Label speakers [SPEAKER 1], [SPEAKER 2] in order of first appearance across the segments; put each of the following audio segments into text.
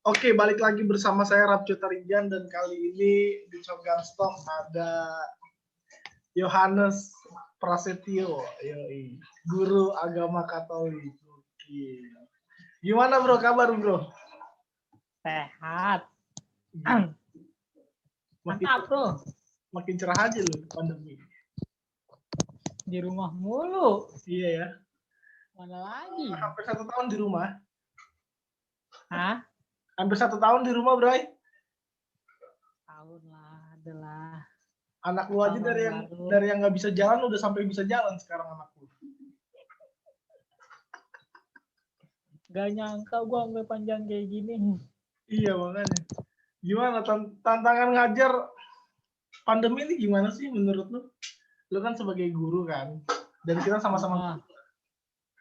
[SPEAKER 1] Oke, balik lagi bersama saya Rapjo Tarigan dan kali ini di Shotgun Stock ada Yohanes Prasetyo, guru agama Katolik. Oke. Gimana bro, kabar bro?
[SPEAKER 2] Sehat. Mantap bro.
[SPEAKER 1] Makin cerah aja loh pandemi.
[SPEAKER 2] Di rumah mulu.
[SPEAKER 1] Iya ya.
[SPEAKER 2] Mana lagi?
[SPEAKER 1] Hampir 1 tahun di rumah.
[SPEAKER 2] Hah?
[SPEAKER 1] Hampir 1 tahun di rumah, Bray.
[SPEAKER 2] Tahun lah, adalah.
[SPEAKER 1] Anak lu aja dari yang nggak bisa jalan udah sampai bisa jalan sekarang anak lu.
[SPEAKER 2] Gak nyangka gua sampai panjang kayak gini.
[SPEAKER 1] Iya makanya. Gimana tantangan ngajar pandemi ini gimana sih menurut lu? Lu kan sebagai guru kan, dan kita sama-sama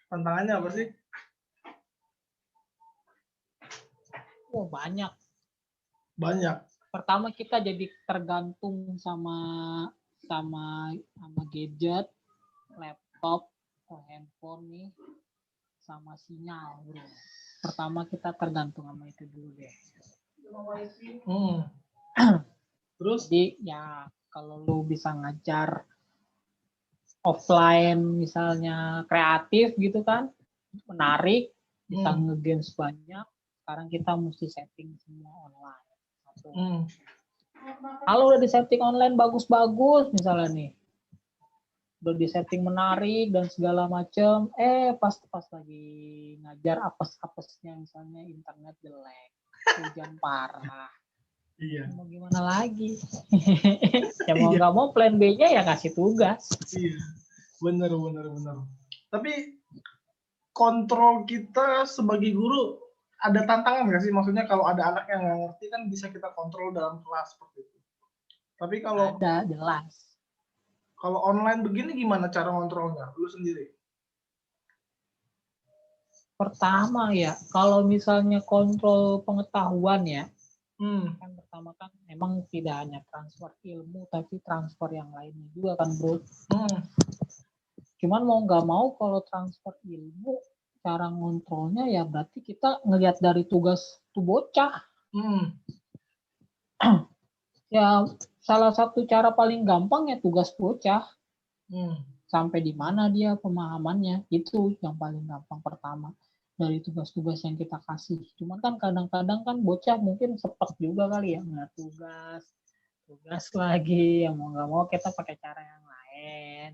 [SPEAKER 1] tantangannya apa sih?
[SPEAKER 2] Oh banyak.
[SPEAKER 1] Banyak.
[SPEAKER 2] Pertama kita jadi tergantung sama gadget, laptop, handphone nih, sama sinyal bro. Pertama kita tergantung sama itu dulu deh.
[SPEAKER 1] Terus?
[SPEAKER 2] Jadi ya kalau lu bisa ngajar offline misalnya kreatif gitu kan, menarik, bisa nge-games banyak. Sekarang kita mesti setting semua online. Kalau udah di setting online bagus-bagus misalnya nih, udah di setting menarik dan segala macam, pas lagi ngajar apes-apesnya misalnya internet jelek, hujan parah.
[SPEAKER 1] Iya.
[SPEAKER 2] Mau gimana lagi? Ya mau nggak mau plan B-nya ya kasih tugas.
[SPEAKER 1] Iya, benar. Tapi kontrol kita sebagai guru ada tantangan nggak sih? Maksudnya kalau ada anak yang nggak ngerti kan bisa kita kontrol dalam kelas seperti itu. Tapi kalau
[SPEAKER 2] ada jelas.
[SPEAKER 1] Kalau online begini gimana cara kontrolnya? Lu sendiri?
[SPEAKER 2] Pertama ya, kalau misalnya kontrol pengetahuan ya, kan pertama kan memang tidak hanya transfer ilmu, tapi transfer yang lainnya juga kan bro. Cuman mau nggak mau kalau transfer ilmu, cara ngontrolnya ya berarti kita ngelihat dari tugas tuh bocah. Ya salah satu cara paling gampang ya tugas bocah. Sampai di mana dia pemahamannya, itu yang paling gampang pertama dari tugas-tugas yang kita kasih. Cuman kan kadang-kadang kan bocah mungkin sepet juga kali ya nggak tugas lagi, yang mau nggak mau kita pakai cara yang lain.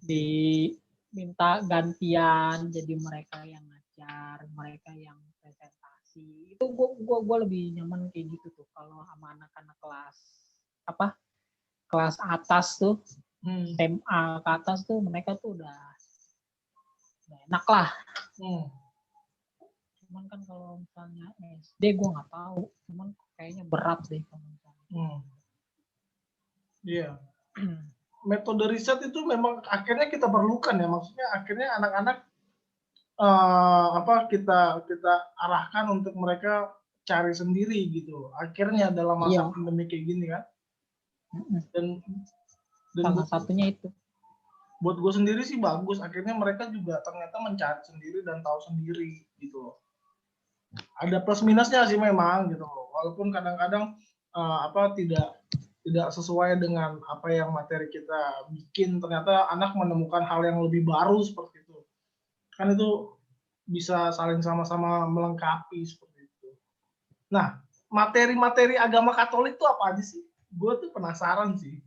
[SPEAKER 2] Diminta gantian, jadi mereka yang ngajar, mereka yang presentasi. Itu gue lebih nyaman kayak gitu tuh kalau sama anak-anak kelas atas tuh, SMA ke atas tuh mereka tuh udah enak lah. Cuman kan kalau misalnya SD gue nggak tahu, cuman kayaknya berat deh kalau misalnya.
[SPEAKER 1] Iya. Metode riset itu memang akhirnya kita perlukan ya, maksudnya akhirnya anak-anak kita arahkan untuk mereka cari sendiri gitu. Akhirnya dalam masa pandemi kayak gini kan. Dan
[SPEAKER 2] salah satunya itu.
[SPEAKER 1] Buat gue sendiri sih bagus. Akhirnya mereka juga ternyata mencari sendiri dan tahu sendiri gitu loh. Ada plus minusnya sih memang gitu loh. Walaupun kadang-kadang tidak sesuai dengan apa yang materi kita bikin, ternyata anak menemukan hal yang lebih baru seperti itu. Kan itu bisa saling sama-sama melengkapi seperti itu. Nah, materi-materi agama Katolik itu apa aja sih? Gue tuh penasaran sih.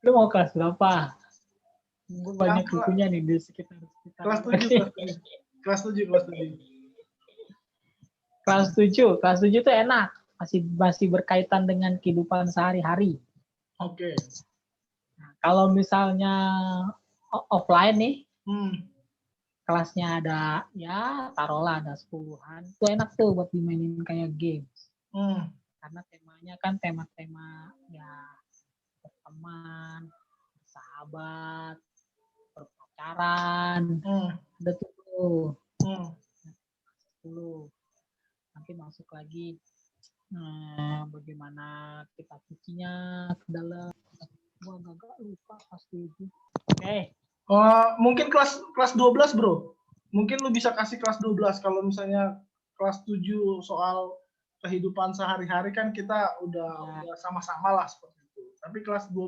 [SPEAKER 2] Lu mau kelas berapa? Gue banyak bukunya nih di sekitar.
[SPEAKER 1] Kelas 7. Kelas 7
[SPEAKER 2] tuh enak. Masih berkaitan dengan kehidupan sehari-hari.
[SPEAKER 1] Oke.
[SPEAKER 2] Nah, kalau misalnya offline nih, kelasnya ada, ya taruhlah ada 10-an. Itu enak tuh buat dimainin kayak games. Karena temanya kan tema-tema ya berteman, bersahabat, berpacaran. Ada tuh. 10. Nanti masuk lagi. Bagaimana kita sucinya ke dalam. Gua agak lupa pas itu.
[SPEAKER 1] Mungkin kelas 12 bro. Mungkin lu bisa kasih kelas 12 kalau misalnya kelas 7 soal kehidupan sehari-hari kan kita udah sama-sama lah seperti itu. Tapi kelas 12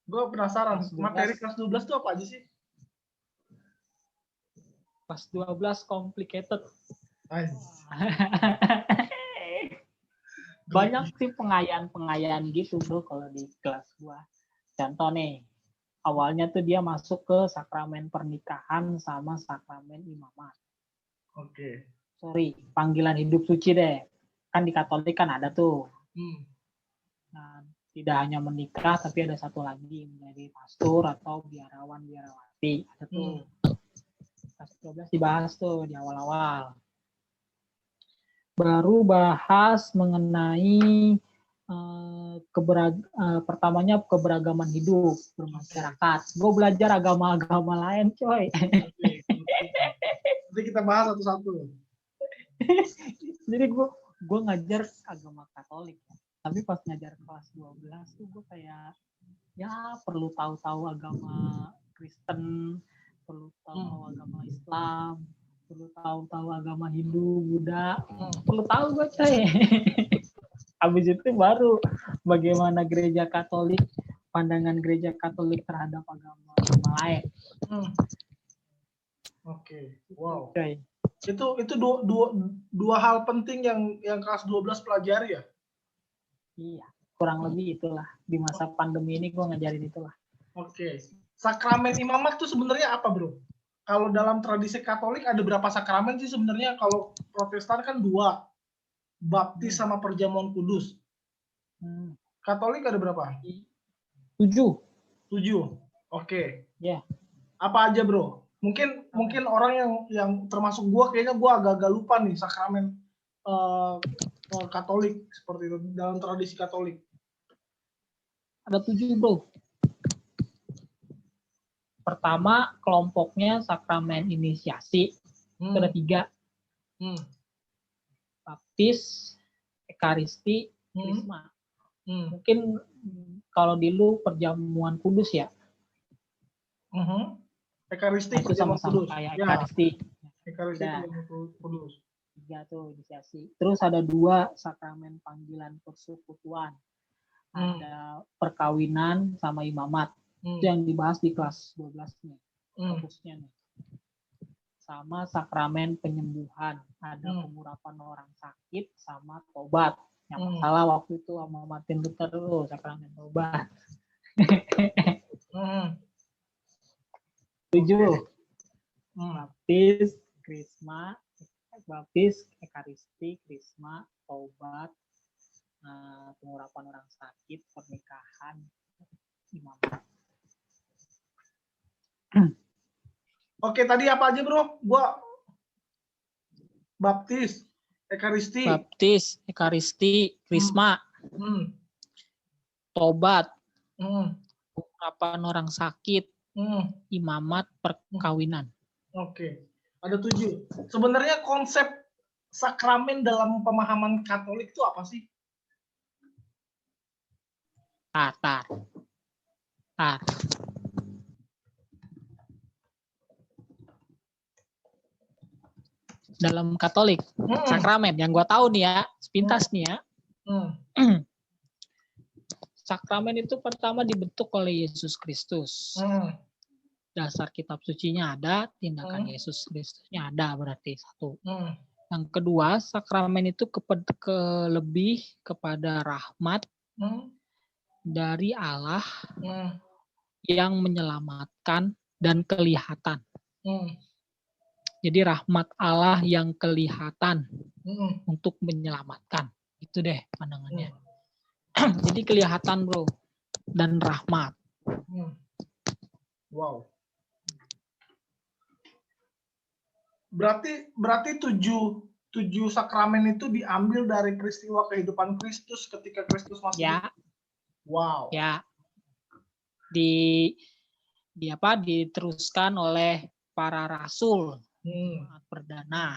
[SPEAKER 1] gue penasaran materi kelas 12 itu apa aja sih?
[SPEAKER 2] Kelas 12 complicated. Banyak sih pengayaan gitu bro kalau di kelas gua. Contoh nih, awalnya tuh dia masuk ke sakramen pernikahan sama sakramen imamat.
[SPEAKER 1] Oke.
[SPEAKER 2] Sorry, panggilan hidup suci deh. Kan di Katolik kan ada tuh. Nah, tidak hanya menikah, tapi ada satu lagi menjadi pastor atau biarawati. Ada tuh. Kelas 12 dibahas tuh di awal-awal. Baru bahas mengenai pertamanya keberagaman hidup bermasyarakat. Gue belajar agama-agama lain, coy.
[SPEAKER 1] Nanti kita bahas satu-satu.
[SPEAKER 2] Jadi gue ngajar agama Katolik, tapi pas ngajar kelas 12 tuh gue kayak ya perlu tahu-tahu agama Kristen, perlu tahu agama Islam, perlu tahu agama Hindu, Buddha, perlu tahu gue, coy. Habis itu baru bagaimana gereja Katolik, pandangan gereja Katolik terhadap agama lain.
[SPEAKER 1] Oke. Wow.
[SPEAKER 2] Okay.
[SPEAKER 1] Itu dua hal penting yang kelas 12 pelajari ya?
[SPEAKER 2] Iya, kurang lebih itulah. Di masa pandemi ini gue ngajarin itulah.
[SPEAKER 1] Oke. Sakramen imamat itu sebenarnya apa, bro? Kalau dalam tradisi Katolik ada berapa sakramen sih sebenarnya? Kalau Protestan kan 2. Baptis sama perjamuan kudus. Katolik ada berapa?
[SPEAKER 2] 7.
[SPEAKER 1] Oke.
[SPEAKER 2] Ya.
[SPEAKER 1] Apa aja, bro? Mungkin orang yang termasuk gua kayaknya gua agak-agak lupa nih sakramen Katolik seperti itu dalam tradisi Katolik.
[SPEAKER 2] Ada 7, bro. Pertama, kelompoknya sakramen inisiasi. Itu ada 3. Baptis, Ekaristi, Krisma. Mungkin kalau di lu perjamuan kudus ya.
[SPEAKER 1] Ekaristi
[SPEAKER 2] itu sama-sama kayak Ekaristi.
[SPEAKER 1] Ekaristi perjamuan kudus.
[SPEAKER 2] 3 tuh inisiasi. Terus ada 2 sakramen panggilan persekutuan. Ada perkawinan sama imamat. Itu yang dibahas di kelas 12 nih. Fokusnya nih. Sama sakramen penyembuhan, ada pengurapan orang sakit sama tobat. Yang masalah waktu itu sama Martin Luther tuh sakramen tobat. 7. Baptis, Krisma, Baptis, Ekaristi, Krisma, tobat, pengurapan orang sakit, pernikahan, imamat.
[SPEAKER 1] Oke, tadi apa aja, bro? Gua Baptis, Ekaristi, Krisma, tobat, pengurapan orang sakit, imamat, perkawinan. Oke, ada 7. Sebenarnya konsep sakramen dalam pemahaman Katolik itu apa sih?
[SPEAKER 2] Tar. Dalam Katolik, sakramen yang gue tahu nih ya, sepintas nih ya. Sakramen itu pertama dibentuk oleh Yesus Kristus. Dasar kitab sucinya ada, tindakan Yesus Kristusnya ada, berarti 1. Yang kedua, sakramen itu lebih kepada rahmat dari Allah yang menyelamatkan dan kelihatan. Jadi rahmat Allah yang kelihatan untuk menyelamatkan. Itu deh pandangannya. Jadi kelihatan, bro. Dan rahmat.
[SPEAKER 1] Wow. Berarti 7 sakramen itu diambil dari peristiwa kehidupan Kristus ketika Kristus masih
[SPEAKER 2] hidup.
[SPEAKER 1] Wow.
[SPEAKER 2] Ya. Diteruskan oleh para rasul. Perdana.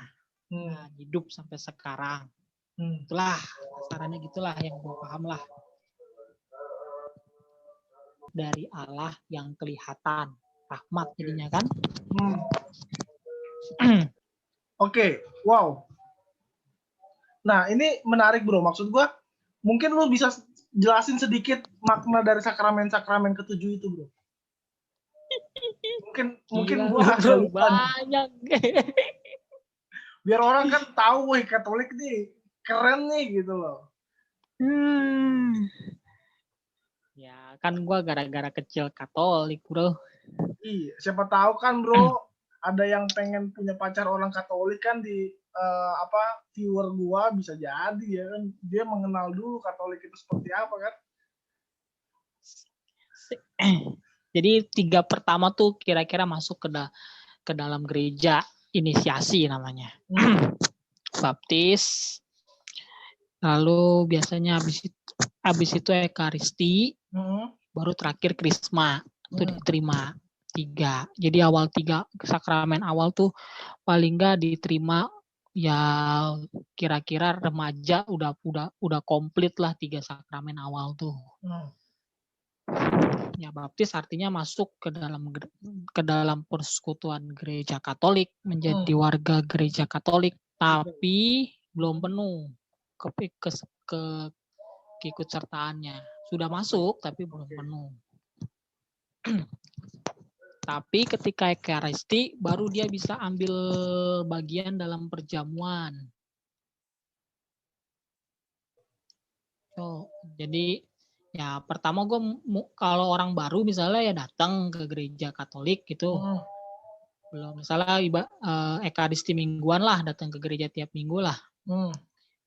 [SPEAKER 2] Hidup sampai sekarang. Itulah asarannya, gitulah yang gue paham lah. Dari Allah yang kelihatan. Rahmat jadinya kan.
[SPEAKER 1] Oke, wow. Nah, ini menarik bro. Maksud gua, mungkin lu bisa jelasin sedikit makna dari sakramen-sakramen ketujuh itu bro. Mungkin gua agak lupa.
[SPEAKER 2] Banyak.
[SPEAKER 1] Biar orang kan tahu, wih Katolik nih keren nih gitu loh.
[SPEAKER 2] Ya kan gua gara-gara kecil Katolik bro.
[SPEAKER 1] Iya, siapa tahu kan bro, ada yang pengen punya pacar orang Katolik kan di viewer gua bisa jadi ya kan dia mengenal dulu Katolik itu seperti apa kan.
[SPEAKER 2] Jadi 3 pertama tuh kira-kira masuk ke dalam gereja inisiasi namanya. Baptis. Lalu biasanya habis itu Ekaristi. Baru terakhir Krisma. Itu diterima 3. Jadi awal 3 sakramen awal tuh paling nggak diterima ya kira-kira remaja udah komplit lah 3 sakramen awal tuh. Ya baptis artinya masuk ke dalam persekutuan gereja Katolik, menjadi warga gereja Katolik, tapi belum penuh keikutsertaannya. Sudah masuk tapi belum penuh. Tapi ketika Ekaristi baru dia bisa ambil bagian dalam perjamuan. Jadi ya pertama gue kalau orang baru misalnya ya datang ke gereja Katolik gitu. Belum misalnya Ekaristi mingguan lah, datang ke gereja tiap minggu lah.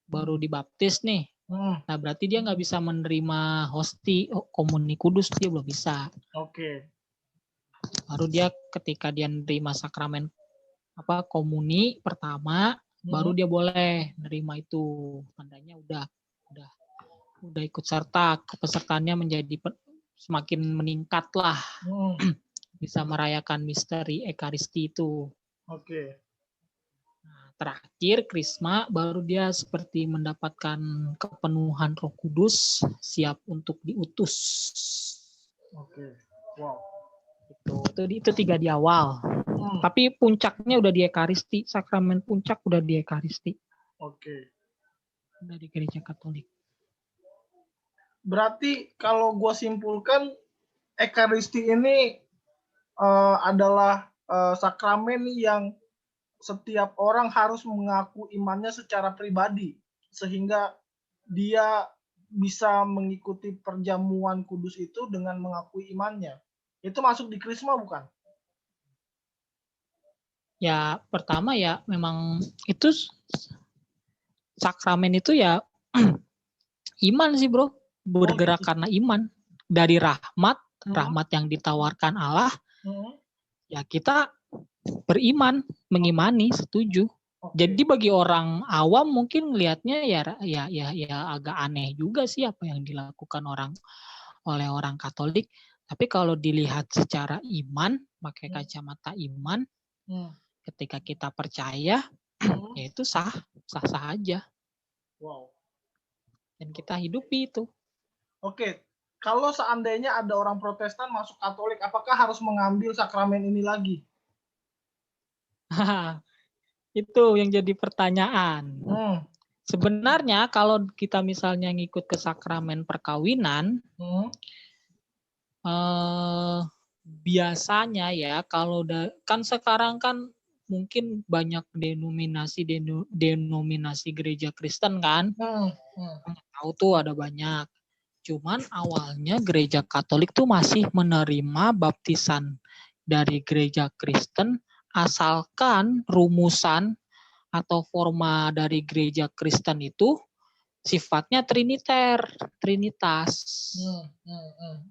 [SPEAKER 2] Baru dibaptis nih. Nah berarti dia nggak bisa menerima hosti komuni kudus, dia belum bisa.
[SPEAKER 1] Oke.
[SPEAKER 2] Baru dia ketika dia menerima sakramen komuni pertama, baru dia boleh menerima itu. Tandanya udah ikut serta, kepesertaannya menjadi semakin meningkat lah. Bisa merayakan misteri Ekaristi itu.
[SPEAKER 1] Oke.
[SPEAKER 2] Nah, terakhir Krisma baru dia seperti mendapatkan kepenuhan Roh Kudus, siap untuk diutus.
[SPEAKER 1] Oke. Wow.
[SPEAKER 2] Itu 3 di awal. Tapi puncaknya udah di Ekaristi, sakramen puncak udah di Ekaristi.
[SPEAKER 1] Oke.
[SPEAKER 2] Udah di gereja Katolik.
[SPEAKER 1] Berarti kalau gue simpulkan Ekaristi ini adalah sakramen yang setiap orang harus mengaku imannya secara pribadi sehingga dia bisa mengikuti perjamuan kudus itu dengan mengakui imannya. Itu masuk di Krisma bukan?
[SPEAKER 2] Ya pertama ya memang itu sakramen itu ya iman sih bro, bergerak karena iman dari rahmat yang ditawarkan Allah. Ya kita beriman, mengimani, setuju. Jadi bagi orang awam mungkin melihatnya ya agak aneh juga sih apa yang dilakukan oleh orang Katolik. Tapi kalau dilihat secara iman, pakai kacamata iman, ketika kita percaya, ya itu sah aja.
[SPEAKER 1] Wow.
[SPEAKER 2] Dan kita hidupi itu.
[SPEAKER 1] Oke, kalau seandainya ada orang Protestan masuk Katolik, apakah harus mengambil sakramen ini lagi?
[SPEAKER 2] Itu yang jadi pertanyaan. Sebenarnya kalau kita misalnya ngikut ke sakramen perkawinan, biasanya ya kalau kan sekarang kan mungkin banyak denominasi gereja Kristen kan, tahu tuh ada banyak. Cuman awalnya gereja Katolik tuh masih menerima baptisan dari gereja Kristen asalkan rumusan atau forma dari gereja Kristen itu sifatnya trinitas.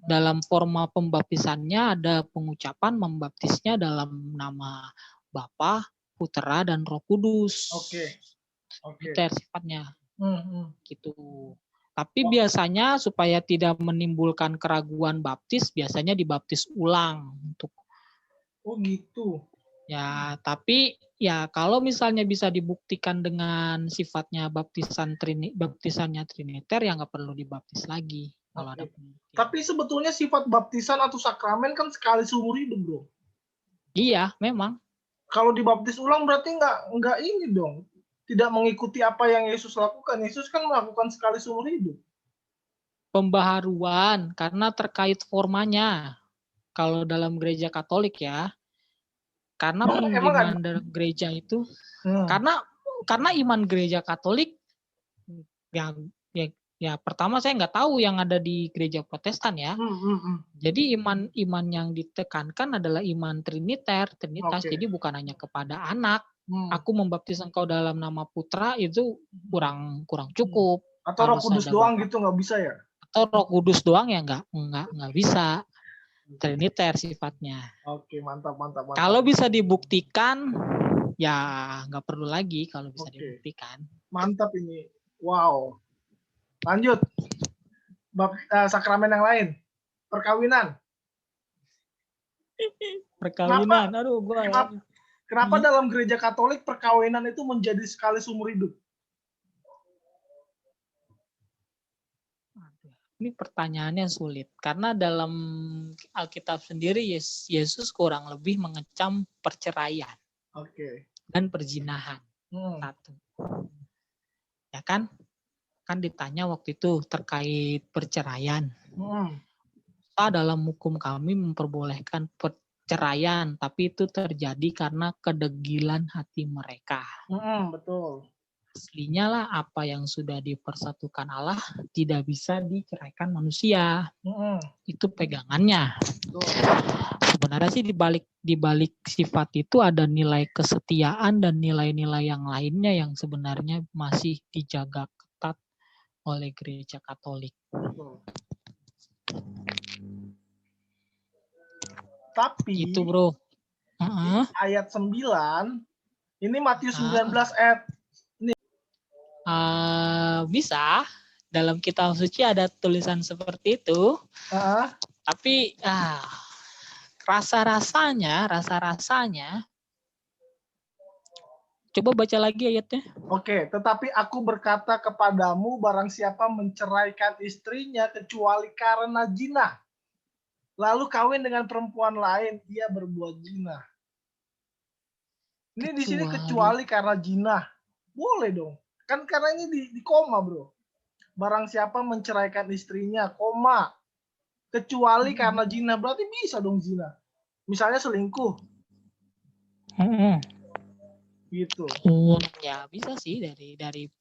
[SPEAKER 2] Dalam forma pembaptisannya ada pengucapan membaptisnya dalam nama Bapa, Putera, dan Roh Kudus.
[SPEAKER 1] Oke.
[SPEAKER 2] Trinitas sifatnya. Gitu. Tapi biasanya supaya tidak menimbulkan keraguan baptis, biasanya dibaptis ulang untuk.
[SPEAKER 1] Oh gitu.
[SPEAKER 2] Ya, tapi ya kalau misalnya bisa dibuktikan dengan sifatnya baptisannya triniter, ya nggak perlu dibaptis lagi. Kalau ada pembuktian.
[SPEAKER 1] Tapi sebetulnya sifat baptisan atau sakramen kan sekali seumur hidup, bro.
[SPEAKER 2] Iya, memang.
[SPEAKER 1] kalau dibaptis ulang berarti nggak ini dong. Tidak mengikuti apa yang Yesus lakukan. Yesus kan melakukan sekali seumur hidup.
[SPEAKER 2] Pembaharuan karena terkait formanya. Kalau dalam gereja Katolik ya. Karena pengiman dalam gereja itu karena iman gereja Katolik ya pertama saya nggak tahu yang ada di gereja Protestan ya. Jadi iman yang ditekankan adalah iman Trinitas. Jadi bukan hanya kepada anak. Aku membaptis engkau dalam nama Putra itu kurang cukup.
[SPEAKER 1] Atau Roh Kudus doang gitu nggak bisa ya?
[SPEAKER 2] Atau Roh Kudus doang ya nggak bisa. Triniter sifatnya.
[SPEAKER 1] Oke, mantap.
[SPEAKER 2] Kalau bisa dibuktikan, ya nggak perlu lagi kalau bisa dibuktikan.
[SPEAKER 1] Mantap ini. Wow. Lanjut. Sakramen yang lain. Perkawinan.
[SPEAKER 2] Aduh,
[SPEAKER 1] kenapa dalam gereja Katolik perkawinan itu menjadi sekali seumur hidup?
[SPEAKER 2] Ini pertanyaannya sulit karena dalam Alkitab sendiri Yesus kurang lebih mengecam perceraian dan perzinahan. Satu, ya kan ditanya waktu itu terkait perceraian. Dalam hukum kami memperbolehkan perceraian, tapi itu terjadi karena kedegilan hati mereka.
[SPEAKER 1] Betul.
[SPEAKER 2] Aslinya lah apa yang sudah dipersatukan Allah tidak bisa diceraikan manusia. Itu pegangannya. Sebenarnya sih di balik sifat itu ada nilai kesetiaan dan nilai-nilai yang lainnya yang sebenarnya masih dijaga ketat oleh gereja Katolik.
[SPEAKER 1] Tapi
[SPEAKER 2] itu bro.
[SPEAKER 1] Ayat 9 ini Matius 19 ayat
[SPEAKER 2] bisa dalam kitab suci ada tulisan seperti itu. Tapi rasa-rasanya coba baca lagi ayatnya.
[SPEAKER 1] Oke, tetapi aku berkata kepadamu barang siapa menceraikan istrinya kecuali karena zina, lalu kawin dengan perempuan lain, dia berbuat zina. Ini di sini kecuali karena zina. Boleh dong. Kan karena ini di koma, bro. Barang siapa menceraikan istrinya, koma. Kecuali karena zina. Berarti bisa dong zina. Misalnya selingkuh. Gitu.
[SPEAKER 2] Ya bisa sih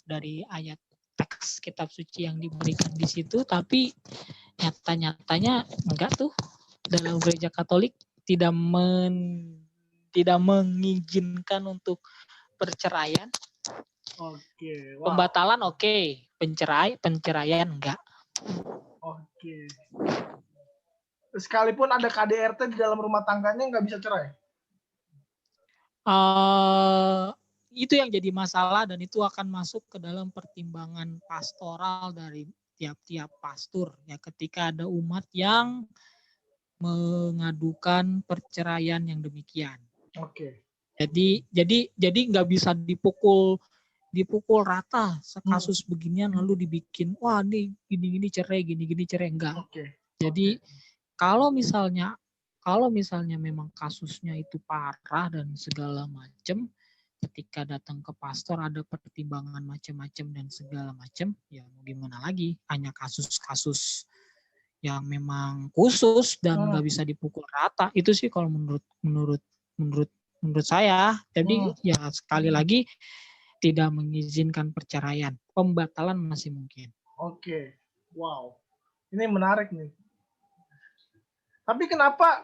[SPEAKER 2] dari ayat teks kitab suci yang diberikan di situ, tapi nyatanya enggak tuh. Dalam gereja Katolik tidak mengizinkan untuk perceraian.
[SPEAKER 1] Wow.
[SPEAKER 2] Pembatalan perceraian enggak.
[SPEAKER 1] Sekalipun ada KDRT di dalam rumah tangganya nggak bisa cerai.
[SPEAKER 2] Itu yang jadi masalah dan itu akan masuk ke dalam pertimbangan pastoral dari tiap-tiap pastor ya ketika ada umat yang mengadukan perceraian yang demikian. Jadi nggak bisa dipukul rata kasus beginian lalu dibikin wah nih gini cerai enggak. Jadi kalau misalnya memang kasusnya itu parah dan segala macam, ketika datang ke pastor ada pertimbangan macam-macam dan segala macam, ya mau gimana lagi? Hanya kasus-kasus yang memang khusus dan nggak bisa dipukul rata. Itu sih kalau menurut saya. Jadi ya sekali lagi tidak mengizinkan perceraian. Pembatalan masih mungkin.
[SPEAKER 1] Wow. Ini menarik nih. Tapi kenapa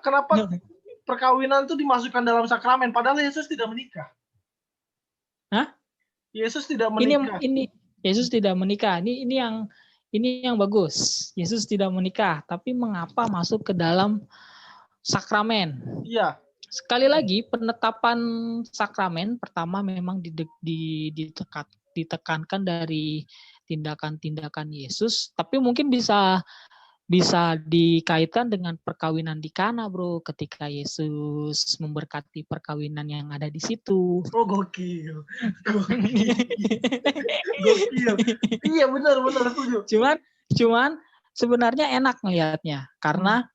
[SPEAKER 1] perkawinan itu dimasukkan dalam sakramen padahal Yesus tidak menikah? Yesus tidak menikah.
[SPEAKER 2] Ini Yesus tidak menikah. Ini yang bagus. Yesus tidak menikah, tapi mengapa masuk ke dalam sakramen?
[SPEAKER 1] Iya.
[SPEAKER 2] Sekali lagi penetapan sakramen pertama memang ditekankan dari tindakan-tindakan Yesus, tapi mungkin bisa dikaitkan dengan perkawinan di Kana, bro, ketika Yesus memberkati perkawinan yang ada di situ.
[SPEAKER 1] Gokil. Iya benar setuju.
[SPEAKER 2] Cuman sebenarnya enak melihatnya karena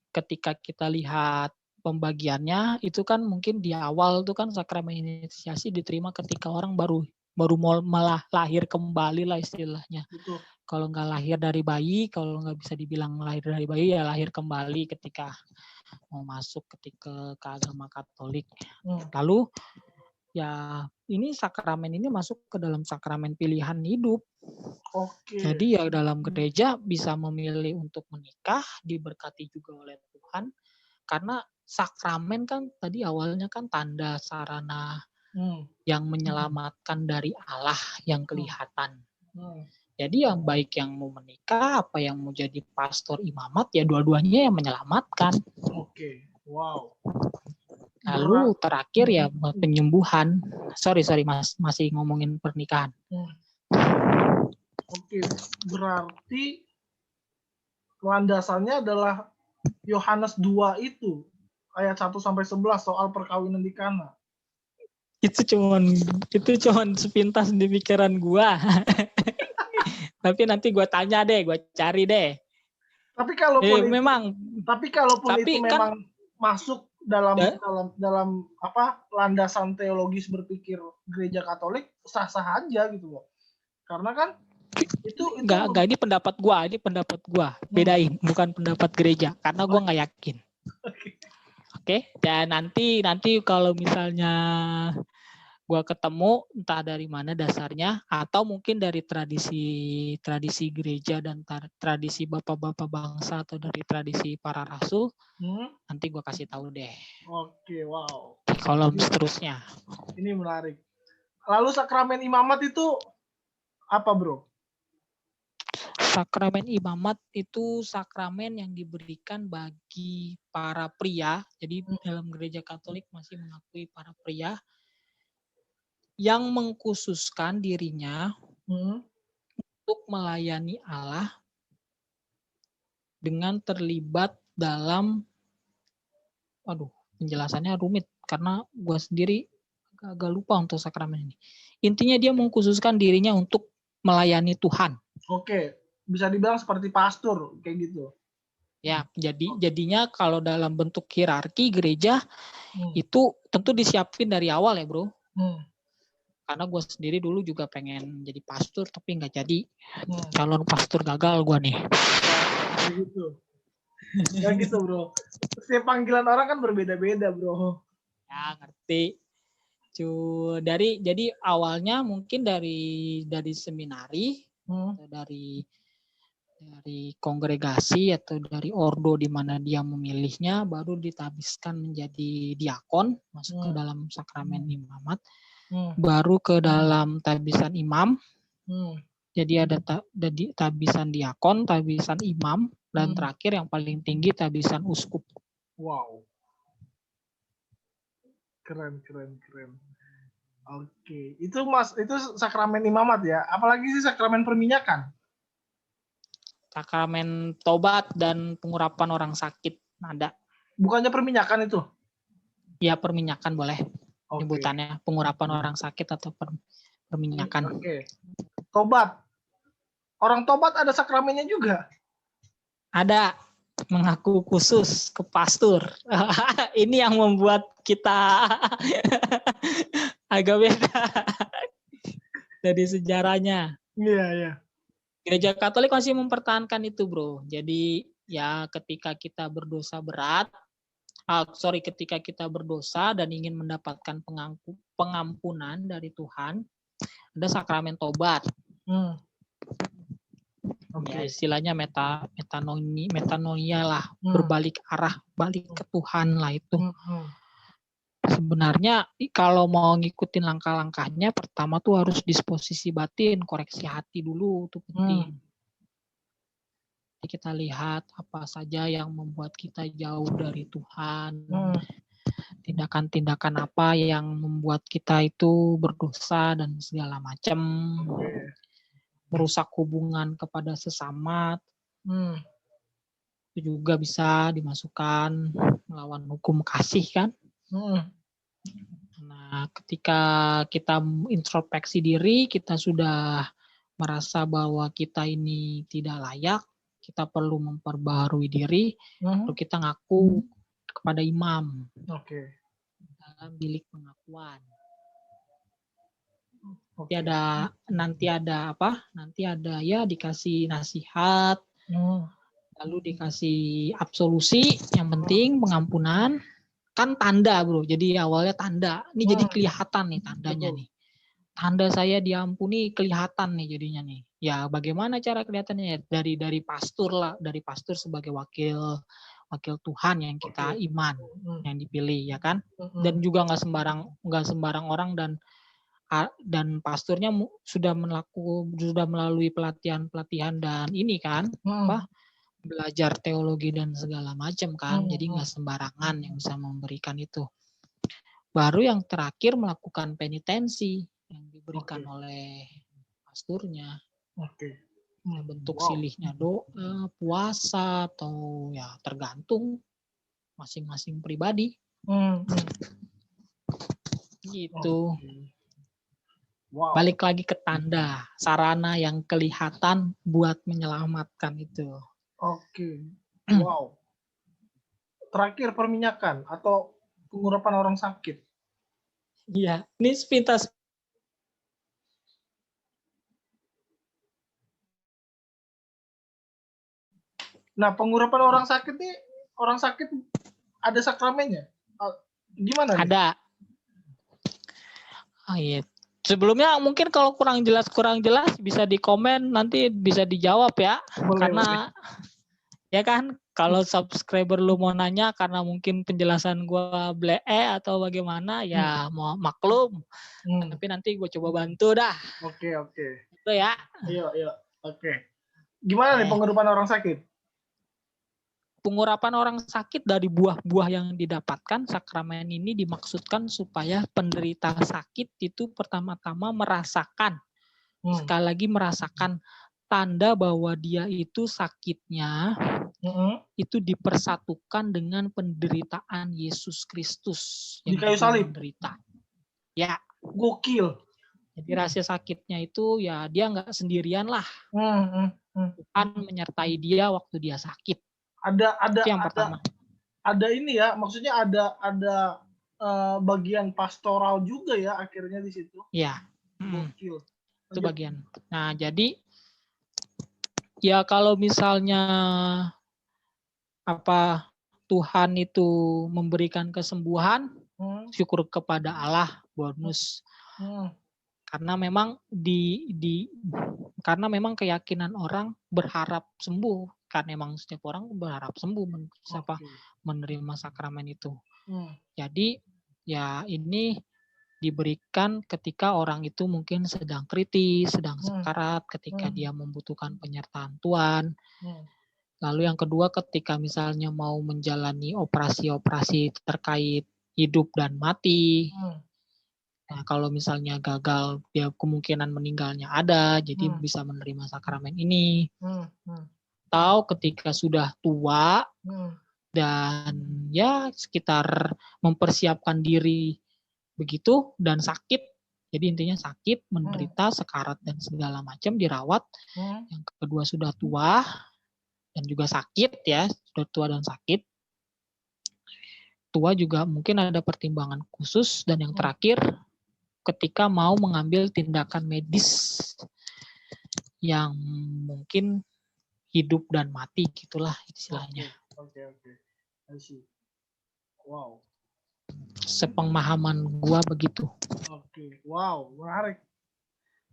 [SPEAKER 2] ketika kita lihat pembagiannya itu kan mungkin di awal tuh kan sakramen inisiasi diterima ketika orang baru malah lahir kembali lah istilahnya.
[SPEAKER 1] Betul.
[SPEAKER 2] Kalau nggak lahir dari bayi, kalau nggak bisa dibilang lahir dari bayi ya lahir kembali ketika mau masuk ketika ke agama Katolik. Lalu ya ini sakramen ini masuk ke dalam sakramen pilihan hidup.
[SPEAKER 1] Oke.
[SPEAKER 2] Jadi ya dalam gereja bisa memilih untuk menikah, diberkati juga oleh Tuhan. Karena sakramen kan tadi awalnya kan tanda sarana yang menyelamatkan dari Allah yang kelihatan. Jadi yang baik yang mau menikah, apa yang mau jadi pastor imamat, ya dua-duanya yang menyelamatkan.
[SPEAKER 1] Oke, wow.
[SPEAKER 2] Lalu terakhir ya penyembuhan. Sorry Mas, masih ngomongin pernikahan.
[SPEAKER 1] Oke, berarti landasannya adalah Yohanes 2 itu, ayat 1-11 soal perkawinan di Kana.
[SPEAKER 2] Itu cuman sepintas di pikiran gua. Tapi nanti gua tanya deh, gua cari deh.
[SPEAKER 1] Tapi kalaupun itu,
[SPEAKER 2] memang
[SPEAKER 1] itu memang masuk dalam apa landasan teologis berpikir gereja Katolik, sah-sah aja gitu loh. Karena kan itu
[SPEAKER 2] enggak, ini pendapat gua. Bedain, bukan pendapat gereja karena gua nggak yakin. Oke. Dan nanti kalau misalnya gua ketemu entah dari mana dasarnya atau mungkin dari tradisi gereja dan tradisi bapak-bapak bangsa atau dari tradisi para rasul, nanti gua kasih tahu deh.
[SPEAKER 1] Oke, wow.
[SPEAKER 2] Di kolom seterusnya.
[SPEAKER 1] Ini menarik. Lalu sakramen imamat itu apa, Bro?
[SPEAKER 2] Sakramen imamat itu sakramen yang diberikan bagi para pria. Jadi dalam gereja Katolik masih mengakui para pria yang mengkhususkan dirinya untuk melayani Allah dengan terlibat dalam, penjelasannya rumit karena gue sendiri agak lupa untuk sakramen ini. Intinya dia mengkhususkan dirinya untuk melayani Tuhan.
[SPEAKER 1] Oke, bisa dibilang seperti pastor kayak gitu.
[SPEAKER 2] Ya, jadinya kalau dalam bentuk hierarki gereja itu tentu disiapin dari awal ya, Bro. Karena gue sendiri dulu juga pengen jadi pastor tapi nggak jadi. Calon pastor gagal gue nih.
[SPEAKER 1] Gitu. Ya gitu, Bro. Setiap panggilan orang kan berbeda-beda, Bro.
[SPEAKER 2] Ya, ngerti. Jadi awalnya mungkin dari seminari atau dari kongregasi atau dari ordo di mana dia memilihnya, baru ditabiskan menjadi diakon, masuk ke dalam sakramen imamat, baru ke dalam tabisan imam. Jadi ada tabisan diakon, tabisan imam, dan terakhir yang paling tinggi tabisan uskup.
[SPEAKER 1] Wow. Keren. Oke, itu sakramen imamat ya. Apalagi sih sakramen perminyakan?
[SPEAKER 2] Sakramen tobat dan pengurapan orang sakit ada.
[SPEAKER 1] Bukannya perminyakan itu?
[SPEAKER 2] Ya, perminyakan boleh. Nyebutannya pengurapan orang sakit atau perminyakan.
[SPEAKER 1] Oke. Tobat. Orang tobat ada sakramennya juga?
[SPEAKER 2] Ada. Mengaku khusus ke pastor. Ini yang membuat kita agak beda dari sejarahnya.
[SPEAKER 1] Iya.
[SPEAKER 2] Gereja Katolik masih mempertahankan itu, Bro. Jadi ya ketika kita berdosa berat, ketika kita berdosa dan ingin mendapatkan pengampunan dari Tuhan, ada sakramen tobat. Ya istilahnya metanoia lah, berbalik arah, balik ke Tuhan lah itu. Sebenarnya kalau mau ngikutin langkah-langkahnya, pertama tuh harus disposisi batin, koreksi hati dulu, itu penting. Jadi kita lihat apa saja yang membuat kita jauh dari Tuhan, tindakan-tindakan apa yang membuat kita itu berdosa dan segala macam. Merusak hubungan kepada sesama, itu juga bisa dimasukkan melawan hukum kasih kan. Nah, ketika kita introspeksi diri, kita sudah merasa bahwa kita ini tidak layak, kita perlu memperbaharui diri, lalu kita ngaku kepada imam.
[SPEAKER 1] Oke.
[SPEAKER 2] Dalam bilik pengakuan. Nanti ada ya dikasih nasihat, lalu dikasih absolusi, yang penting pengampunan, kan tanda bro. Jadi awalnya tanda, ini jadi kelihatan nih tandanya nih. Tanda saya diampuni kelihatan nih jadinya nih. Ya bagaimana cara kelihatannya? Dari pastor lah, dari pastor sebagai wakil Tuhan yang kita iman, yang dipilih ya kan. Dan juga nggak sembarang orang, dan pastornya sudah melalui pelatihan dan ini kan belajar teologi dan segala macam kan. Jadi nggak sembarangan yang bisa memberikan itu. Baru yang terakhir melakukan penitensi yang diberikan oleh pastornya. Bentuk silihnya doa, puasa, atau ya tergantung masing-masing pribadi. Gitu. Balik lagi ke tanda, sarana yang kelihatan buat menyelamatkan itu.
[SPEAKER 1] Wow. Terakhir perminyakan atau pengurapan orang sakit.
[SPEAKER 2] Iya, ini sepintas.
[SPEAKER 1] Nah, pengurapan orang sakit nih, orang sakit ada sakramennya? Gimana nih?
[SPEAKER 2] Ada. Oh, iya. Sebelumnya mungkin kalau kurang jelas bisa di komen, nanti bisa dijawab ya. Karena ya kan, kalau subscriber lu mau nanya karena mungkin penjelasan gua atau bagaimana ya mau maklum. Tapi nanti gue coba bantu dah.
[SPEAKER 1] Oke.
[SPEAKER 2] Itu ya.
[SPEAKER 1] Iya. Oke. Gimana nih pengurapan orang sakit?
[SPEAKER 2] Pengurapan orang sakit dari buah-buah yang didapatkan, sakramen ini dimaksudkan supaya penderita sakit itu pertama-tama merasakan, sekali lagi merasakan tanda bahwa dia itu sakitnya itu dipersatukan dengan penderitaan Yesus Kristus
[SPEAKER 1] yang di kayu salib
[SPEAKER 2] menderita. Ya,
[SPEAKER 1] gokil.
[SPEAKER 2] Jadi rahasia sakitnya itu ya dia nggak sendirian lah. Tuhan menyertai dia waktu dia sakit.
[SPEAKER 1] Ada
[SPEAKER 2] yang pertama.
[SPEAKER 1] Ada ini ya, maksudnya ada bagian pastoral juga ya akhirnya di situ.
[SPEAKER 2] Iya.
[SPEAKER 1] Gokil.
[SPEAKER 2] Itu bagian. Nah, jadi ya kalau misalnya Tuhan itu memberikan kesembuhan, syukur kepada Allah, bonus. Karena memang karena memang keyakinan orang berharap sembuh, karena memang setiap orang berharap sembuh menerima sakramen itu. Jadi ya ini diberikan ketika orang itu mungkin sedang kritis, sedang sekarat, ketika dia membutuhkan penyertaan Tuhan. Lalu yang kedua ketika misalnya mau menjalani operasi-operasi terkait hidup dan mati. Nah, kalau misalnya gagal, dia kemungkinan meninggalnya ada, jadi bisa menerima sakramen ini. Atau ketika sudah tua dan ya sekitar mempersiapkan diri begitu dan sakit, jadi intinya sakit, menderita, sekarat dan segala macam, dirawat. Yang kedua sudah tua dan juga sakit ya, sudah tua dan sakit. Tua juga mungkin ada pertimbangan khusus. Dan yang terakhir, ketika mau mengambil tindakan medis yang mungkin hidup dan mati, gitulah istilahnya.
[SPEAKER 1] Oke. Wow.
[SPEAKER 2] Sepengmahaman gua begitu.
[SPEAKER 1] Oke. Wow, menarik.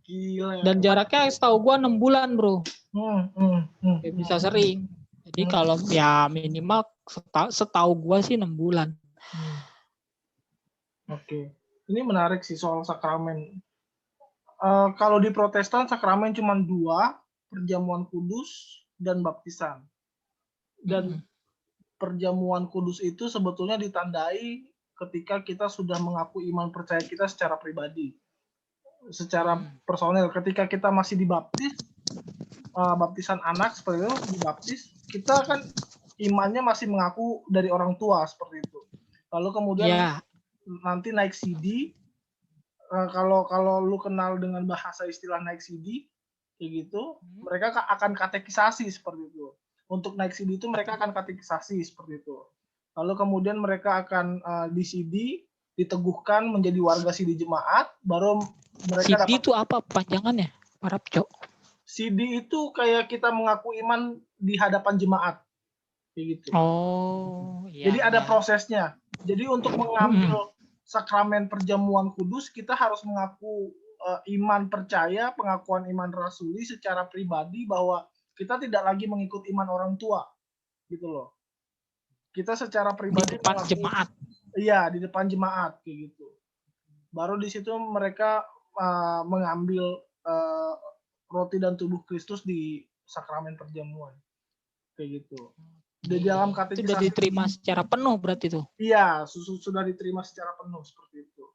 [SPEAKER 1] Gila.
[SPEAKER 2] Dan jaraknya setahu gua 6 bulan, bro. Bisa sering. Jadi kalau ya minimal setahu gua sih 6 bulan.
[SPEAKER 1] Oke. Ini menarik sih soal sakramen. Kalau di Protestan sakramen cuma 2, perjamuan kudus dan baptisan. Dan perjamuan kudus itu sebetulnya ditandai ketika kita sudah mengaku iman percaya kita secara pribadi, secara personal. Ketika kita masih dibaptis, baptisan anak seperti itu, dibaptis, kita kan imannya masih mengaku dari orang tua seperti itu. Lalu kemudian nanti naik CD, kalau lu kenal dengan bahasa istilah naik CD kayak gitu, mereka akan katekisasi seperti itu. Untuk naik CD itu mereka akan katekisasi seperti itu. Lalu kemudian mereka akan disidi, diteguhkan menjadi warga sidi jemaat, baru mereka
[SPEAKER 2] sidi itu apa panjangannya, Pak Cok?
[SPEAKER 1] Sidi itu kayak kita mengaku iman di hadapan jemaat, kayak gitu.
[SPEAKER 2] Oh, iya.
[SPEAKER 1] Jadi ada prosesnya. Jadi untuk mengambil sakramen perjamuan kudus, kita harus mengaku iman percaya, pengakuan iman rasuli secara pribadi bahwa kita tidak lagi mengikut iman orang tua, gitu loh. Kita secara pribadi
[SPEAKER 2] di depan jemaat.
[SPEAKER 1] Iya, di depan jemaat, kayak gitu. Baru di situ mereka mengambil roti dan tubuh Kristus di sakramen perjamuan, kayak gitu. Di dalam katekisasi
[SPEAKER 2] sudah diterima secara penuh berarti itu.
[SPEAKER 1] Iya, sudah diterima secara penuh seperti itu.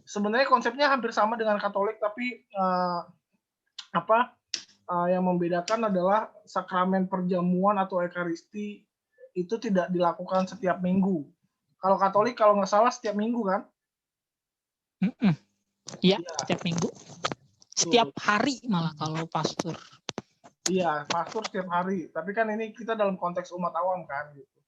[SPEAKER 1] Sebenarnya konsepnya hampir sama dengan Katolik, tapi yang membedakan adalah sakramen perjamuan atau ekaristi itu tidak dilakukan setiap minggu. Kalau Katolik kalau nggak salah setiap minggu kan?
[SPEAKER 2] Iya, setiap minggu. Setiap hari malah kalau pastor.
[SPEAKER 1] Iya, pastor setiap hari. Tapi kan ini kita dalam konteks umat awam kan gitu.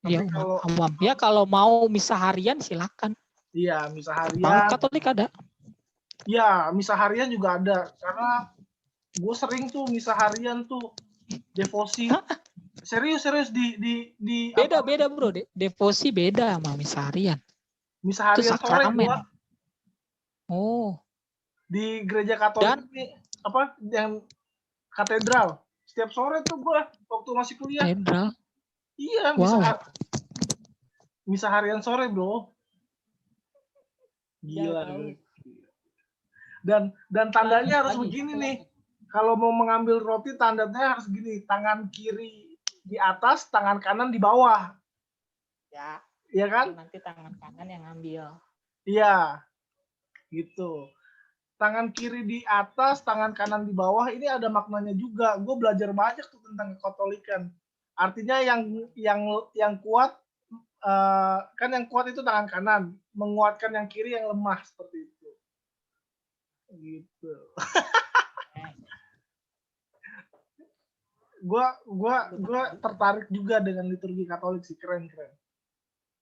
[SPEAKER 2] Iya, umat awam. Ya kalau mau misa harian silakan.
[SPEAKER 1] Iya, misa harian.
[SPEAKER 2] Kalau Katolik ada.
[SPEAKER 1] Iya, misa harian juga ada. Karena gue sering tuh misa harian tuh devosi. Serius di
[SPEAKER 2] beda bro. Devosi beda sama misa harian.
[SPEAKER 1] Misa harian sore gua.
[SPEAKER 2] Oh.
[SPEAKER 1] Di gereja Katolik ini yang katedral. Setiap sore tuh gua waktu masih kuliah.
[SPEAKER 2] Katedral.
[SPEAKER 1] Iya, misa harian sore, bro. Gila. Dan tandanya harus begini nih. Kalau mau mengambil roti tandanya harus gini, tangan kiri di atas, tangan kanan di bawah.
[SPEAKER 2] Ya.
[SPEAKER 1] Iya kan?
[SPEAKER 2] Nanti tangan kanan yang ngambil.
[SPEAKER 1] Iya. Gitu. Tangan kiri di atas, tangan kanan di bawah, ini ada maknanya juga. Gue belajar banyak tuh tentang Katolikan. Artinya yang kuat kan yang kuat itu tangan kanan, menguatkan yang kiri yang lemah seperti itu. Gitu. Gue tertarik juga dengan liturgi Katolik sih, keren.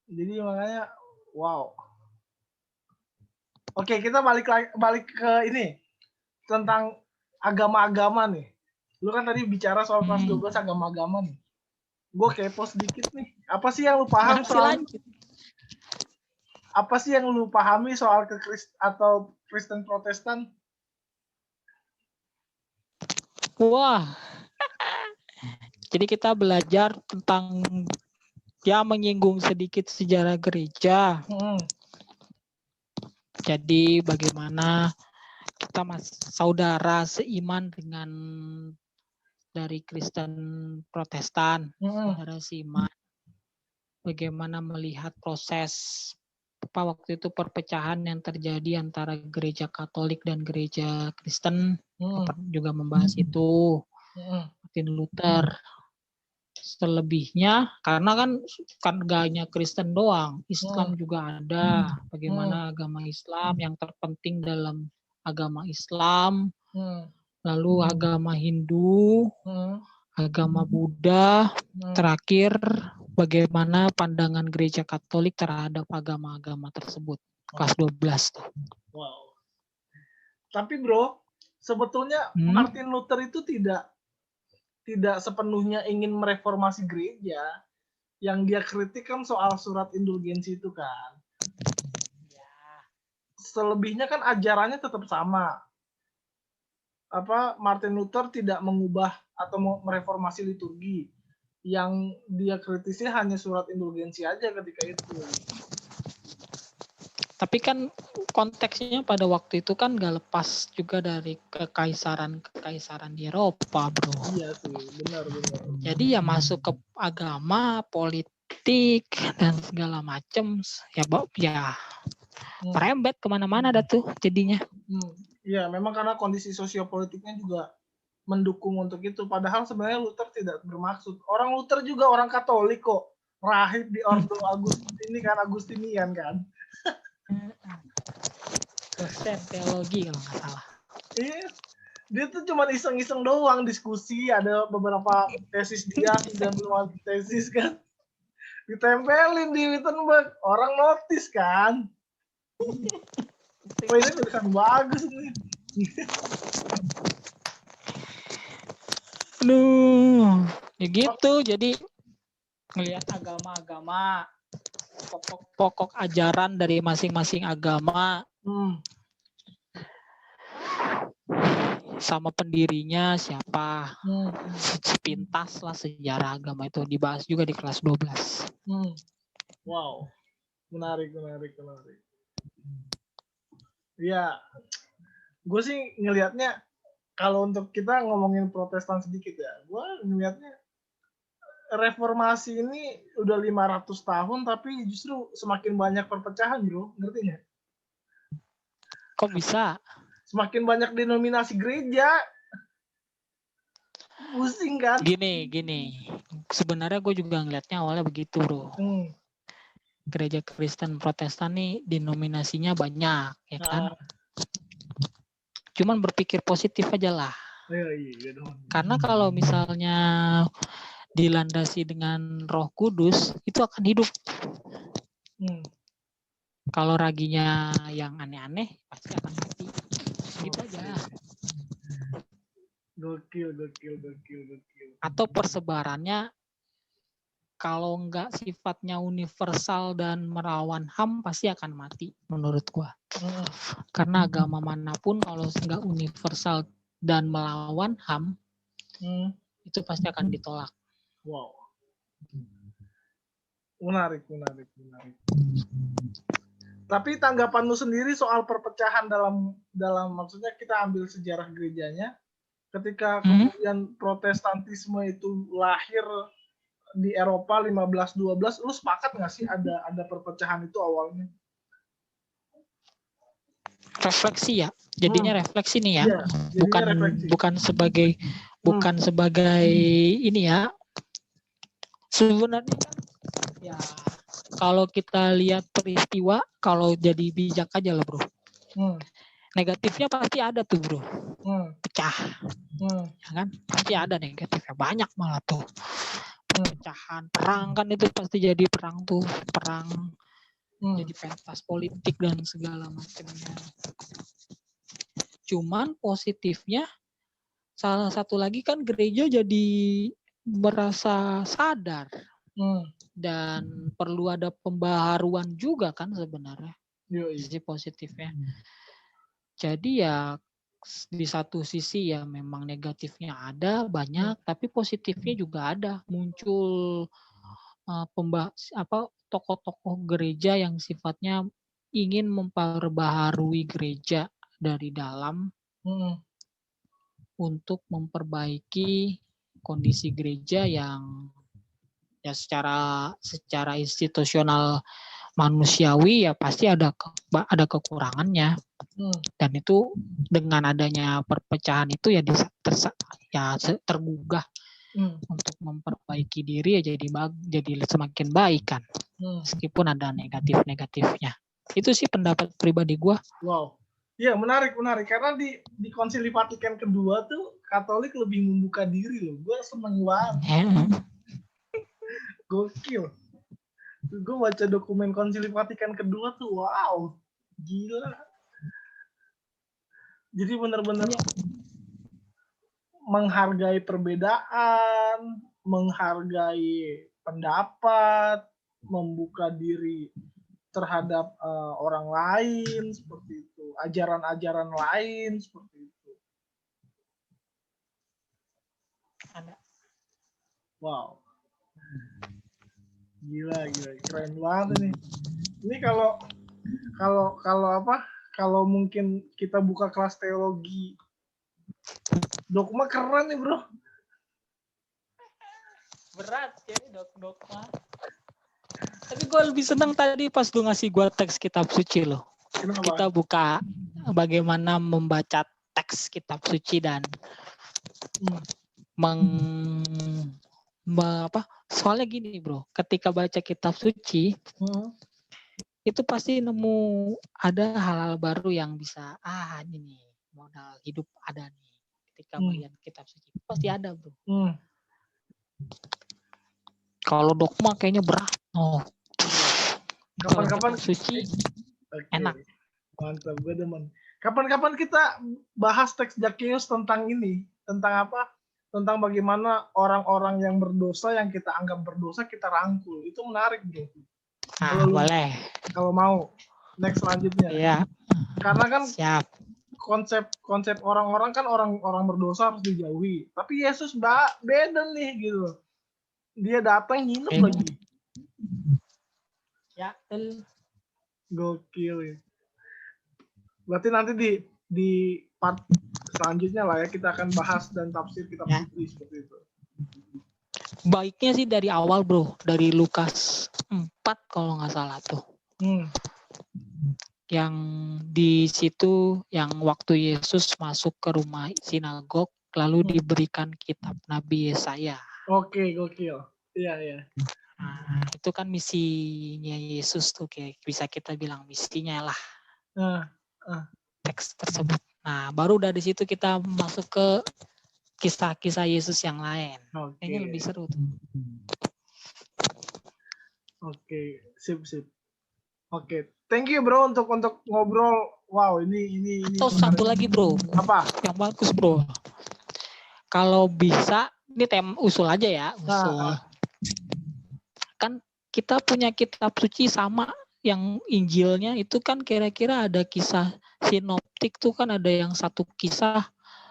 [SPEAKER 1] Jadi makanya wow. Oke, kita balik ke ini tentang agama-agama nih. Lu kan tadi bicara soal kelas 12 agama-agama nih. Gue kepo sedikit nih. Apa sih yang lu paham Apa sih yang lu pahami soal atau Kristen Protestan?
[SPEAKER 2] Wah. Jadi kita belajar tentang menyinggung sedikit sejarah gereja. Jadi bagaimana kita saudara seiman dengan dari Kristen Protestan, saudara seiman. Bagaimana melihat proses waktu itu perpecahan yang terjadi antara gereja Katolik dan gereja Kristen, juga membahas itu. Martin Luther. Selebihnya karena kan gak hanya Kristen doang, Islam juga ada. Bagaimana agama Islam yang terpenting dalam agama Islam, lalu agama Hindu, agama Buddha, terakhir bagaimana pandangan gereja Katolik terhadap agama-agama tersebut. Kelas 12 tuh.
[SPEAKER 1] Wow. Tapi bro, sebetulnya Martin Luther itu tidak sepenuhnya ingin mereformasi gereja. Yang dia kritik kan soal surat indulgensi itu kan. Selebihnya kan ajarannya tetap sama. Martin Luther tidak mengubah atau mereformasi liturgi. Yang dia kritisi hanya surat indulgensi aja ketika itu.
[SPEAKER 2] Tapi kan konteksnya pada waktu itu kan gak lepas juga dari kekaisaran di Eropa, bro.
[SPEAKER 1] Iya sih, benar.
[SPEAKER 2] Jadi ya masuk ke agama, politik dan segala macam ya merembet kemana-mana dah tuh jadinya.
[SPEAKER 1] Iya, memang karena kondisi sosiopolitiknya juga mendukung untuk itu. Padahal sebenarnya Luther tidak bermaksud. Orang Luther juga orang Katolik kok. Rahib di Ordo Agustinian kan.
[SPEAKER 2] Dosen teologi kalau nggak salah.
[SPEAKER 1] Iya, dia tuh cuma iseng-iseng doang diskusi. Ada beberapa tesis dia, 90 tesis kan. Ditempelin di Wittenberg, orang notice kan. Oh, ini tulisan bagus nih.
[SPEAKER 2] Aduh, ya gitu. Jadi ngelihat agama-agama, pokok-pokok ajaran dari masing-masing agama, sama pendirinya siapa, sepintas lah sejarah agama itu dibahas juga di kelas 12.
[SPEAKER 1] Wow, menarik. Ya, gue sih ngelihatnya kalau untuk kita ngomongin Protestan sedikit ya, gue ngelihatnya reformasi ini udah 500 tahun tapi justru semakin banyak perpecahan, bro. Ngerti nggak?
[SPEAKER 2] Kok bisa?
[SPEAKER 1] Semakin banyak denominasi gereja. Pusing kan?
[SPEAKER 2] Gini. Sebenarnya gue juga ngelihatnya awalnya begitu, bro. Gereja Kristen Protestan nih denominasinya banyak, ya kan? Cuman berpikir positif aja lah.
[SPEAKER 1] Iya dong.
[SPEAKER 2] Karena kalau misalnya dilandasi dengan Roh Kudus, itu akan hidup. Kalau raginya yang aneh-aneh, pasti akan mati. Gitu aja.
[SPEAKER 1] Gokil.
[SPEAKER 2] Atau persebarannya kalau nggak sifatnya universal dan melawan HAM pasti akan mati menurut gua. Karena agama manapun kalau nggak universal dan melawan HAM itu pasti akan ditolak.
[SPEAKER 1] Wow. Menarik. Tapi tanggapan lu sendiri soal perpecahan dalam maksudnya kita ambil sejarah gerejanya, ketika kemudian Protestantisme itu lahir di Eropa 15-12, lu sepakat nggak sih ada perpecahan itu awalnya?
[SPEAKER 2] Refleksi ya, jadinya refleksi nih ya,
[SPEAKER 1] refleksi.
[SPEAKER 2] bukan sebagai ini ya. Sebenarnya ya kalau kita lihat peristiwa, kalau jadi bijak aja lah bro. Negatifnya pasti ada tuh bro, pecah, ya kan? Pasti ada negatifnya, banyak malah tuh. Pecahan, perang kan itu pasti jadi perang, jadi pentas politik dan segala macamnya. Cuman positifnya salah satu lagi kan gereja jadi merasa sadar dan perlu ada pembaharuan juga kan sebenarnya. Sisi positifnya. Jadi ya di satu sisi ya memang negatifnya ada banyak, tapi positifnya juga ada. Muncul tokoh-tokoh gereja yang sifatnya ingin memperbaharui gereja dari dalam untuk memperbaiki kondisi gereja yang ya secara institusional manusiawi ya pasti ada kekurangannya. Dan itu dengan adanya perpecahan itu ya tergugah untuk memperbaiki diri ya jadi semakin baik kan. Meskipun ada negatifnya. Itu sih pendapat pribadi gue.
[SPEAKER 1] Wow. Iya, menarik karena di Konsili Vatikan kedua tuh Katolik lebih membuka diri loh. Gue seneng banget. Gokil. Gue baca dokumen Konsili Vatikan kedua tuh, wow, gila. Jadi benar-benar menghargai perbedaan, menghargai pendapat, membuka diri terhadap orang lain seperti itu, ajaran-ajaran lain seperti itu.
[SPEAKER 2] Ada.
[SPEAKER 1] Wow. Gila, keren banget ini. Ini kalau mungkin kita buka kelas teologi, dogma keren nih bro.
[SPEAKER 2] Berat ya dogma. Tapi gue lebih senang tadi pas lu ngasih gue teks kitab suci loh. Kenapa? Kita buka bagaimana membaca teks kitab suci dan soalnya gini bro, ketika baca kitab suci itu pasti nemu ada hal-hal baru yang bisa ini nih modal hidup ada nih ketika bagian kitab suci pasti ada bro. Kalau dogma kayaknya berat Oh,
[SPEAKER 1] kapan-kapan
[SPEAKER 2] suci enak.
[SPEAKER 1] Mantap, gue demen. Kapan-kapan kita bahas teks Zacchaeus tentang ini, tentang apa? Tentang bagaimana orang-orang yang berdosa, yang kita anggap berdosa, kita rangkul. Itu menarik, bro.
[SPEAKER 2] Boleh.
[SPEAKER 1] Kalau mau, next selanjutnya.
[SPEAKER 2] Iya.
[SPEAKER 1] Karena kan
[SPEAKER 2] siap.
[SPEAKER 1] Konsep orang-orang kan orang berdosa harus dijauhi. Tapi Yesus beda nih gitu. Dia datang nginep lagi.
[SPEAKER 2] Ya,
[SPEAKER 1] gokil ya. Berarti nanti di part selanjutnya lah ya kita akan bahas dan tafsir kitab suci seperti itu.
[SPEAKER 2] Baiknya sih dari awal, bro, dari Lukas 4 kalau nggak salah tuh. Yang di situ yang waktu Yesus masuk ke rumah sinagog lalu diberikan kitab Nabi Yesaya.
[SPEAKER 1] Oke, gokil. Iya.
[SPEAKER 2] Nah, itu kan misinya Yesus tuh, kayak bisa kita bilang misinya lah. Teks tersebut. Nah, baru dari situ kita masuk ke kisah-kisah Yesus yang lain. Kayaknya lebih seru tuh.
[SPEAKER 1] Oke, sip. Oke, thank you bro untuk ngobrol. Wow, ini.
[SPEAKER 2] Atau satu lagi bro.
[SPEAKER 1] Apa?
[SPEAKER 2] Yang bagus bro. Kalau bisa, ini usul aja ya, usul. Kan kita punya kitab suci sama yang Injilnya itu kan kira-kira ada kisah sinoptik tuh kan ada yang satu kisah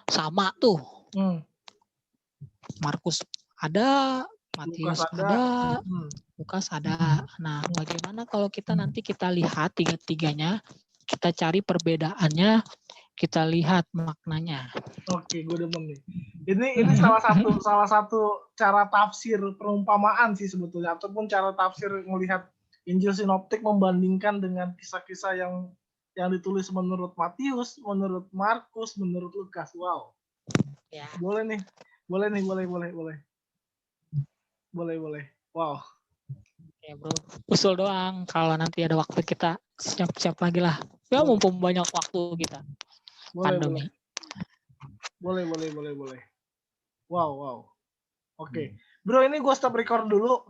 [SPEAKER 2] sama tuh. Markus ada, Matius ada, Lukas ada. Nah, bagaimana kalau kita nanti kita lihat tiga-tiganya, kita cari perbedaannya, kita lihat maknanya.
[SPEAKER 1] Oke, gue demen nih. Ini salah satu cara tafsir perumpamaan sih sebetulnya, ataupun cara tafsir melihat Injil sinoptik membandingkan dengan kisah-kisah yang ditulis menurut Matius, menurut Markus, menurut Lukas. Wow.
[SPEAKER 2] Ya.
[SPEAKER 1] Boleh nih. Boleh. Wow.
[SPEAKER 2] Ya bro, usul doang. Kalau nanti ada waktu kita siap-siap lagi lah. Ya mumpung banyak waktu kita. Pandemi.
[SPEAKER 1] Boleh. Wow. Oke. Bro, ini gue stop record dulu.